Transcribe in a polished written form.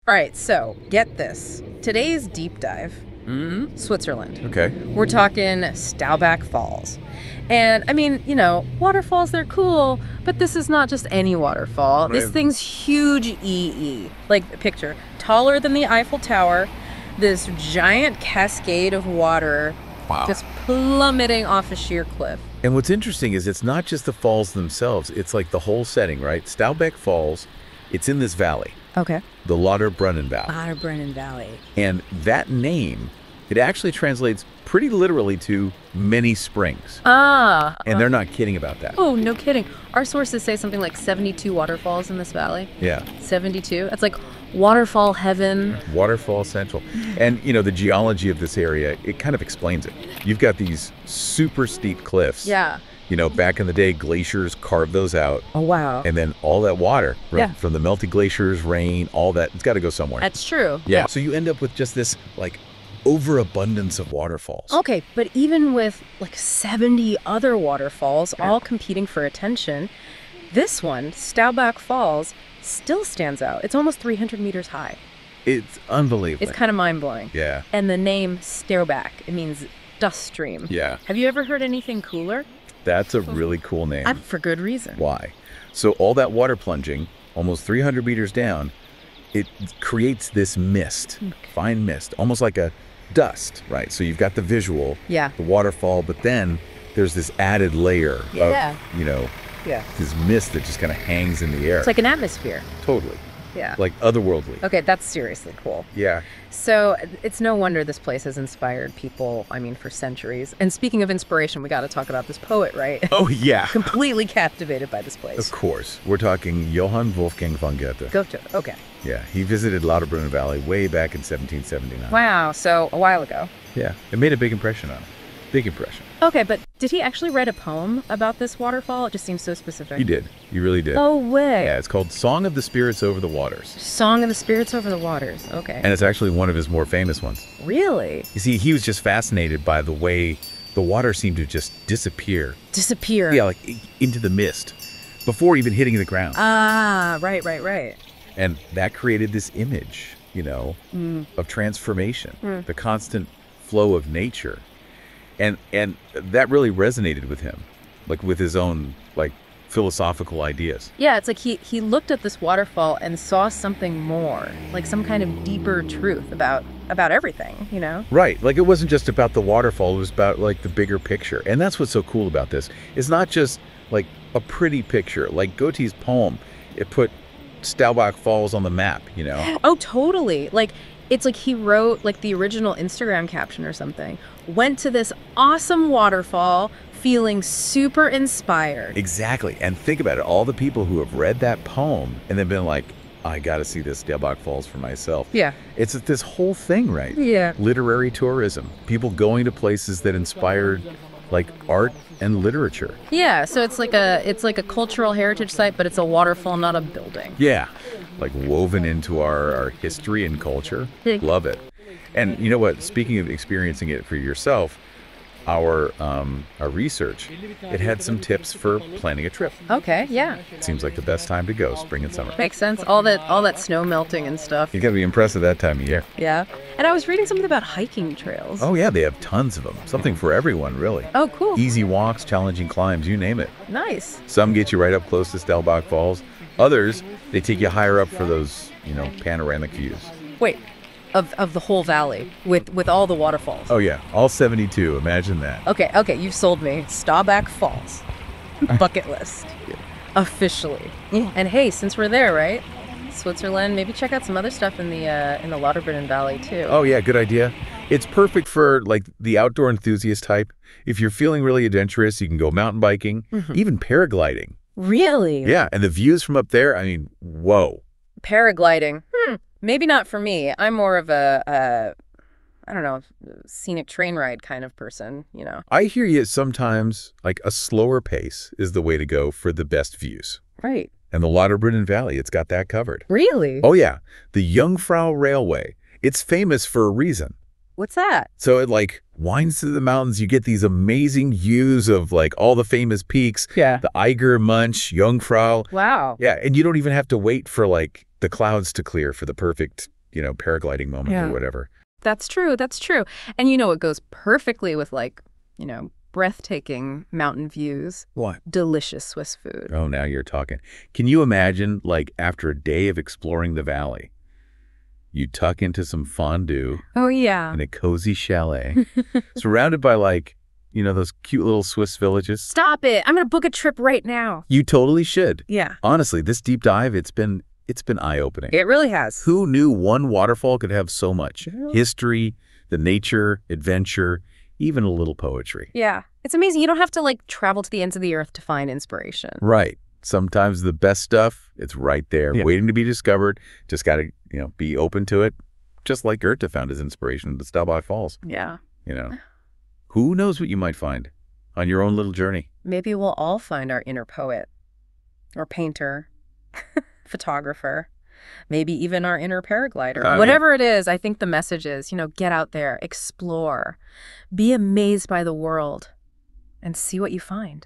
All right, so get this. Today's deep dive, Switzerland. Okay. We're talking Staubbach Falls. And, I mean, you know, waterfalls, they're cool, but this is not just any waterfall. Right. This thing's huge EE. Like, picture, taller than the Eiffel Tower, this giant cascade of water just plummeting off a sheer cliff. And what's interesting is it's not just the falls themselves. It's like the whole setting, right? Staubbach Falls, it's in this valley. Okay. The Lauterbrunnen Valley. Lauterbrunnen Valley. And that name, it actually translates pretty literally to many springs. And they're not kidding about that. Oh, no kidding. Our sources say something like 72 waterfalls in this valley. Yeah. 72. That's like waterfall heaven. Waterfall central. And, you know, the geology of this area, it kind of explains it. You've got these super steep cliffs. Yeah. You know, back in the day, glaciers carved those out. Oh, wow. And then all that water, right, Yeah. from the melted glaciers, rain, all that, it's got to go somewhere. That's true. Yeah. So you end up with just this, like, overabundance of waterfalls. Okay, but even with like 70 other waterfalls all competing for attention, this one, Staubbach Falls, still stands out. It's almost 300 meters high. It's unbelievable. It's kind of mind-blowing. Yeah. And the name Staubbach, it means dust stream. Yeah. Have you ever heard anything cooler? That's a really cool name. For good reason. Why? So all that water plunging, almost 300 meters down, it creates this mist, fine mist, almost like a dust, right? So you've got the visual, Yeah. the waterfall, but then there's this added layer Yeah. of, you know, Yeah. this mist that just kind of hangs in the air. It's like an atmosphere. Totally. Yeah. Like otherworldly. Okay, that's seriously cool. Yeah. So it's no wonder this place has inspired people, I mean, for centuries. And speaking of inspiration, we got to talk about this poet, right? Oh, yeah. Completely captivated by this place. Of course. We're talking Johann Wolfgang von Goethe. Goethe, okay. Yeah. He visited Lauterbrunnen Valley way back in 1779. Wow, so a while ago. Yeah. It made a big impression on him. Big impression. Okay, but did he actually write a poem about this waterfall? It just seems so specific. He did. He really did. No way. Yeah, it's called Song of the Spirits Over the Waters. Song of the Spirits Over the Waters. Okay. And it's actually one of his more famous ones. Really? You see, he was just fascinated by the way the water seemed to just disappear. Disappear. Yeah, like into the mist before even hitting the ground. Ah, right. And that created this image, you know, of transformation, the constant flow of nature. And that really resonated with him, like with his own, like, philosophical ideas. Yeah, it's like he looked at this waterfall and saw something more, like some kind of deeper truth about everything, you know? Right. Like, it wasn't just about the waterfall. It was about, like, the bigger picture. And that's what's so cool about this. It's not just, like, a pretty picture. Like Goethe's poem, it put Staubbach Falls on the map, you know? Oh, totally. Like, it's like he wrote, like, the original Instagram caption or something. Went to this awesome waterfall feeling super inspired. Exactly. And think about it. All the people who have read that poem and then been like, I got to see this Staubbach Falls for myself. Yeah. It's this whole thing, right? Yeah. Literary tourism. People going to places that inspired, like, art and literature. Yeah, so it's like a cultural heritage site, but it's a waterfall, not a building. Yeah. Like woven into our history and culture. Love it. And you know what? Speaking of experiencing it for yourself, our research, it had some tips for planning a trip. Okay, yeah. It seems like the best time to go, spring and summer. Makes sense. All that snow melting and stuff. You gotta be impressed at that time of year. Yeah. And I was reading something about hiking trails. Oh yeah, they have tons of them. Something for everyone, really. Oh, cool. Easy walks, challenging climbs, you name it. Nice. Some get you right up close to Staubbach Falls. Others, they take you higher up for those, you know, panoramic views. Wait, of the whole valley with all the waterfalls. Oh yeah, all 72. Imagine that. Okay, you've sold me. Staubbach Falls. Bucket list. Officially. Yeah. And hey, since we're there, right? Switzerland, maybe check out some other stuff in the Lauterbrunnen Valley too. Oh yeah, good idea. It's perfect for, like, the outdoor enthusiast type. If you're feeling really adventurous, you can go mountain biking, even paragliding. Really? Yeah, and the views from up there, I mean, whoa. Paragliding. Maybe not for me. I'm more of a I don't know, scenic train ride kind of person, you know. I hear you sometimes, like, a slower pace is the way to go for the best views. Right. And the Lauterbrunnen Valley, it's got that covered. Really? Oh yeah, the Jungfrau Railway. It's famous for a reason. What's that? So it, like, winds through the mountains. You get these amazing views of, like, all the famous peaks. Yeah. The Eiger, Munch, Jungfrau. Wow. Yeah, and you don't even have to wait for, like, the clouds to clear for the perfect paragliding moment or whatever. That's true. That's true. And it goes perfectly with breathtaking mountain views. What? Delicious Swiss food. Oh, now you're talking. Can you imagine, after a day of exploring the valley, you tuck into some fondue. Oh, yeah. In a cozy chalet, surrounded by, those cute little Swiss villages. Stop it. I'm going to book a trip right now. You totally should. Yeah. Honestly, this deep dive, it's been eye-opening. It really has. Who knew one waterfall could have so much? History, the nature, adventure, even a little poetry. Yeah. It's amazing. You don't have to travel to the ends of the earth to find inspiration. Right. Sometimes the best stuff, it's right there, waiting to be discovered. Just got to, be open to it. Just like Goethe found his inspiration in the Staubbach Falls. Yeah. Who knows what you might find on your own little journey? Maybe we'll all find our inner poet or painter, photographer, maybe even our inner paraglider. Whatever it is, I think the message is, get out there, explore, be amazed by the world, and see what you find.